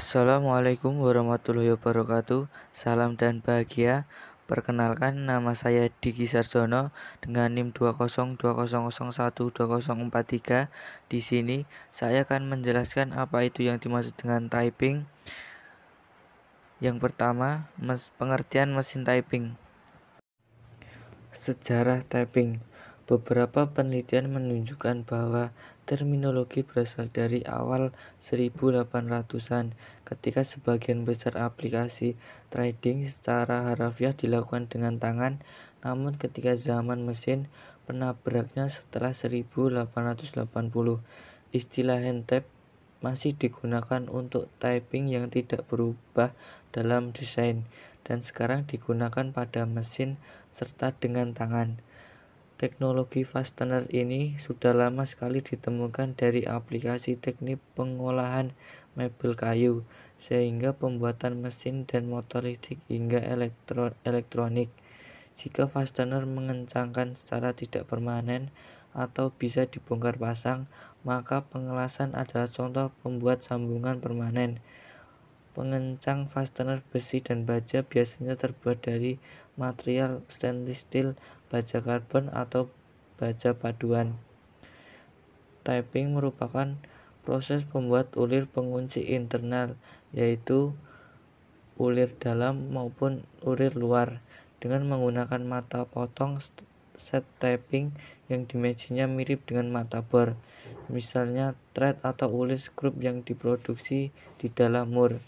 Assalamualaikum warahmatullahi wabarakatuh. Salam dan bahagia. Perkenalkan, nama saya Diki Sarjono dengan NIM 20200012043. Di sini saya akan menjelaskan apa itu yang dimaksud dengan typing. Yang pertama, pengertian mesin typing. Sejarah typing. Beberapa penelitian menunjukkan bahwa terminologi berasal dari awal 1800-an ketika sebagian besar aplikasi trading secara harafiah dilakukan dengan tangan, namun ketika zaman mesin penabraknya setelah 1880, istilah hand type masih digunakan untuk typing yang tidak berubah dalam desain dan sekarang digunakan pada mesin serta dengan tangan. Teknologi fastener ini sudah lama sekali ditemukan dari aplikasi teknik pengolahan mebel kayu, sehingga pembuatan mesin dan motor listrik hingga elektronik. Jika fastener mengencangkan secara tidak permanen atau bisa dibongkar pasang, maka pengelasan adalah contoh pembuat sambungan permanen. Pengencang fastener besi dan baja biasanya terbuat dari material stainless steel, baja karbon, atau baja paduan. Typing merupakan proses pembuat ulir pengunci internal, yaitu ulir dalam maupun ulir luar, dengan menggunakan mata potong set typing yang dimensinya mirip dengan mata bor, misalnya thread atau ulir skrup yang diproduksi di dalam mur.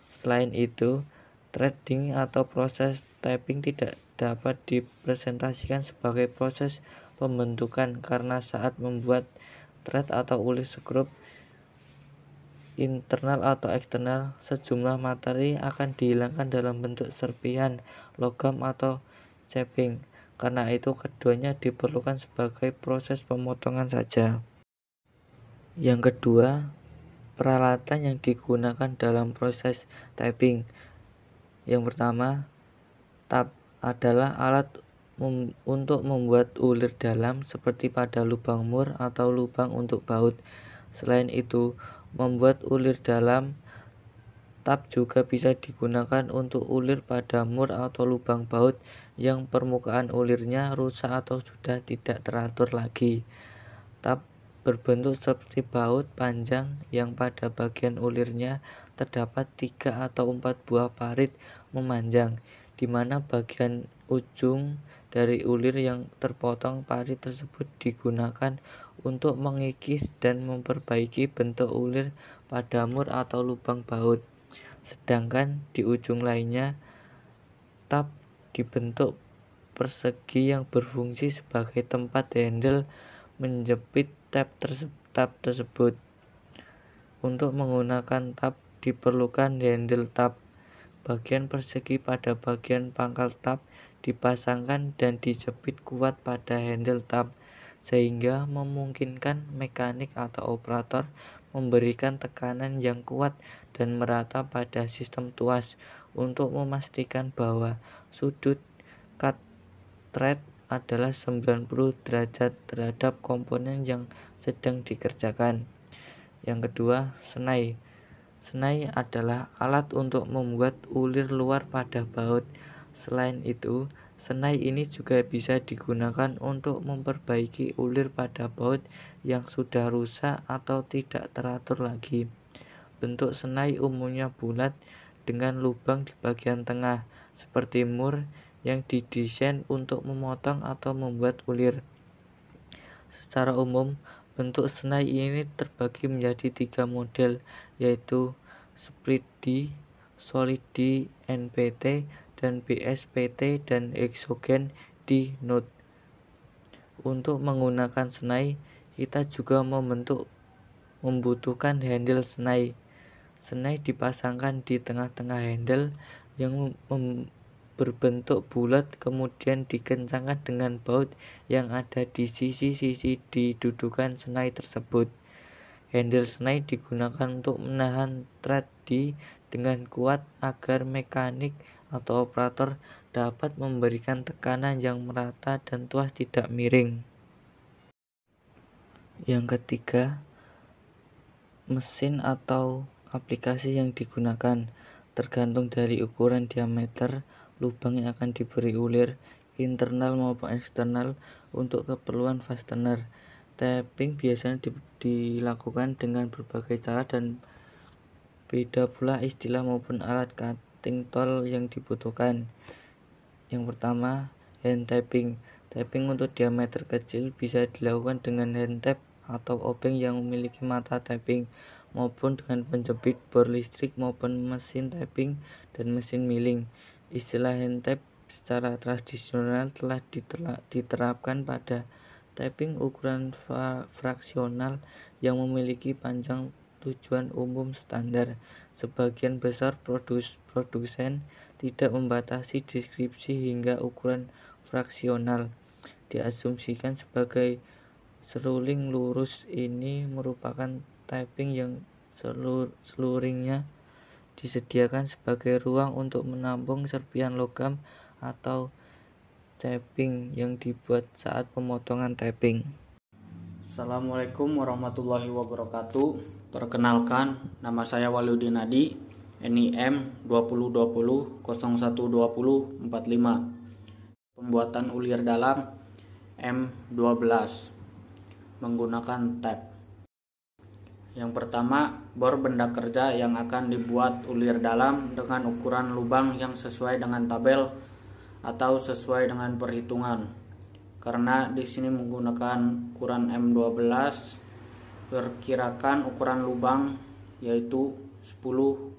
Selain itu, threading atau proses typing tidak dapat dipresentasikan sebagai proses pembentukan karena saat membuat thread atau ulir skrup internal atau eksternal, sejumlah materi akan dihilangkan dalam bentuk serpihan, logam, atau shaping. Karena itu, keduanya diperlukan sebagai proses pemotongan saja. Yang kedua, peralatan yang digunakan dalam proses typing. Yang pertama, tab adalah alat untuk membuat ulir dalam seperti pada lubang mur atau lubang untuk baut. Selain itu, membuat ulir dalam, tab juga bisa digunakan untuk ulir pada mur atau lubang baut yang permukaan ulirnya rusak atau sudah tidak teratur lagi. Tab berbentuk seperti baut panjang yang pada bagian ulirnya terdapat 3 atau 4 buah parit memanjang, di mana bagian ujung dari ulir yang terpotong parit tersebut digunakan untuk mengikis dan memperbaiki bentuk ulir pada mur atau lubang baut. Sedangkan di ujung lainnya, tab dibentuk persegi yang berfungsi sebagai tempat handle menjepit tab tersebut. Untuk menggunakan tab diperlukan handle tab. Bagian persegi pada bagian pangkal tab dipasangkan dan dijepit kuat pada handle tab, sehingga memungkinkan mekanik atau operator memberikan tekanan yang kuat dan merata pada sistem tuas untuk memastikan bahwa sudut cut thread adalah 90 derajat terhadap komponen yang sedang dikerjakan. Yang kedua, senai. Senai adalah alat untuk membuat ulir luar pada baut. Selain itu, senai ini juga bisa digunakan untuk memperbaiki ulir pada baut yang sudah rusak atau tidak teratur lagi. Bentuk senai umumnya bulat dengan lubang di bagian tengah, seperti mur yang didesain untuk memotong atau membuat ulir. Secara umum, bentuk senai ini terbagi menjadi 3 model, yaitu split D, solid D NPT, dan BSPT dan hexagon D node. Untuk menggunakan senai, kita juga membutuhkan handle senai. Senai dipasangkan di tengah-tengah handle yang berbentuk bulat, kemudian dikencangkan dengan baut yang ada di sisi-sisi di dudukan senai tersebut. Handle senai digunakan untuk menahan thread dengan kuat agar mekanik atau operator dapat memberikan tekanan yang merata dan tuas tidak miring. Yang ketiga, mesin atau aplikasi yang digunakan, tergantung dari ukuran diameter lubang yang akan diberi ulir, internal maupun eksternal. Untuk keperluan fastener, tapping biasanya dilakukan dengan berbagai cara dan beda pula istilah maupun alat cutting tool yang dibutuhkan. Yang pertama, hand tapping. Tapping untuk diameter kecil bisa dilakukan dengan hand tap atau obeng yang memiliki mata tapping, maupun dengan penjepit bor listrik maupun mesin tapping dan mesin milling. Istilah hand tap secara tradisional telah diterapkan pada tapping ukuran fraksional yang memiliki panjang tujuan umum standar. Sebagian besar produsen tidak membatasi deskripsi hingga ukuran fraksional. Diasumsikan sebagai seruling lurus. Ini merupakan tapping yang seluringnya disediakan sebagai ruang untuk menampung serpihan logam atau capping yang dibuat saat pemotongan tapping. Assalamualaikum warahmatullahi wabarakatuh. Perkenalkan, nama saya Waluddin Adi, NIM 2020 0120 45. Pembuatan ulir dalam M12 menggunakan tap. Yang pertama, bor benda kerja yang akan dibuat ulir dalam dengan ukuran lubang yang sesuai dengan tabel atau sesuai dengan perhitungan. Karena di sini menggunakan ukuran M12, perkirakan ukuran lubang yaitu 10,5.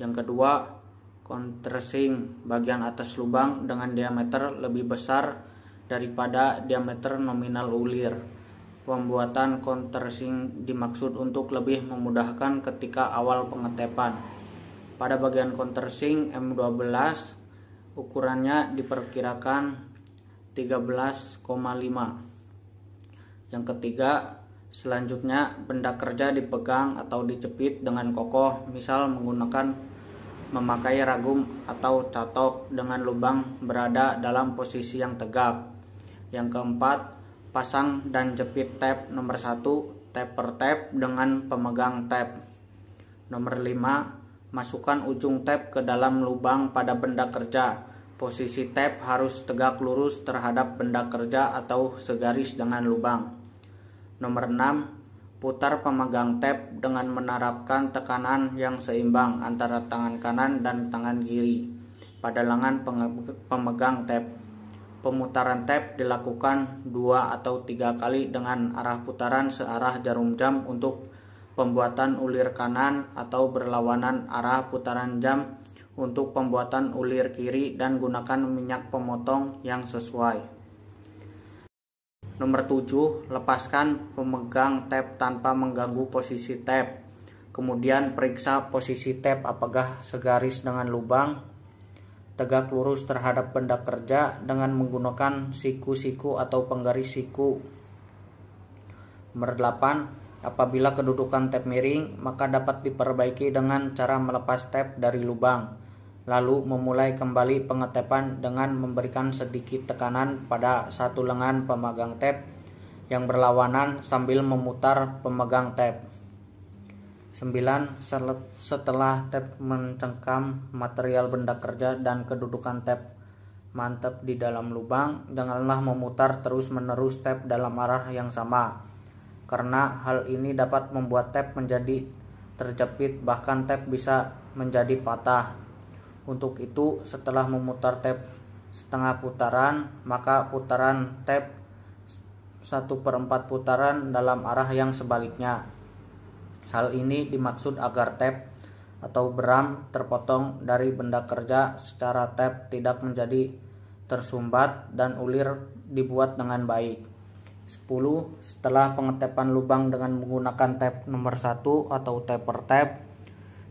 Yang kedua, countersink bagian atas lubang dengan diameter lebih besar daripada diameter nominal ulir. Pembuatan countersink dimaksud untuk lebih memudahkan ketika awal pengetepan. Pada bagian countersink M12, ukurannya diperkirakan 13,5. Yang ketiga, selanjutnya benda kerja dipegang atau dicepit dengan kokoh, misal memakai ragum atau catok dengan lubang berada dalam posisi yang tegak. Yang keempat, pasang dan jepit tab nomor 1, tab per tab dengan pemegang tab. Nomor 5, masukkan ujung tab ke dalam lubang pada benda kerja. Posisi tab harus tegak lurus terhadap benda kerja atau segaris dengan lubang. Nomor 6, putar pemegang tab dengan menerapkan tekanan yang seimbang antara tangan kanan dan tangan kiri pada lengan pemegang tab. Pemutaran tab dilakukan 2 atau 3 kali dengan arah putaran searah jarum jam untuk pembuatan ulir kanan, atau berlawanan arah putaran jam untuk pembuatan ulir kiri, dan gunakan minyak pemotong yang sesuai. Nomor 7, lepaskan pemegang tab tanpa mengganggu posisi tab. Kemudian periksa posisi tab apakah segaris dengan lubang, tegak lurus terhadap benda kerja dengan menggunakan siku-siku atau penggaris siku. Nomor 8, apabila kedudukan tab miring, maka dapat diperbaiki dengan cara melepas tab dari lubang. Lalu memulai kembali pengetepan dengan memberikan sedikit tekanan pada satu lengan pemegang tab yang berlawanan sambil memutar pemegang tab. 9. Setelah tab mencengkam material benda kerja dan kedudukan tab mantap di dalam lubang, janganlah memutar terus-menerus tab dalam arah yang sama, karena hal ini dapat membuat tab menjadi terjepit, bahkan tab bisa menjadi patah. Untuk itu, setelah memutar tab setengah putaran, maka putaran tab 1/4 putaran dalam arah yang sebaliknya. Hal ini dimaksud agar tab atau beram terpotong dari benda kerja secara tab tidak menjadi tersumbat dan ulir dibuat dengan baik. 10. Setelah pengetepan lubang dengan menggunakan tab nomor 1 atau tab per tab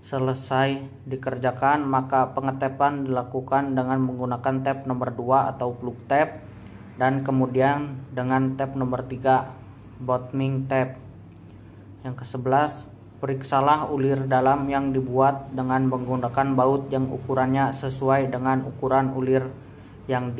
selesai dikerjakan, maka pengetepan dilakukan dengan menggunakan tab nomor 2 atau plug tab, dan kemudian dengan tab nomor 3 bottoming tab. Yang ke-11, periksalah ulir dalam yang dibuat dengan menggunakan baut yang ukurannya sesuai dengan ukuran ulir yang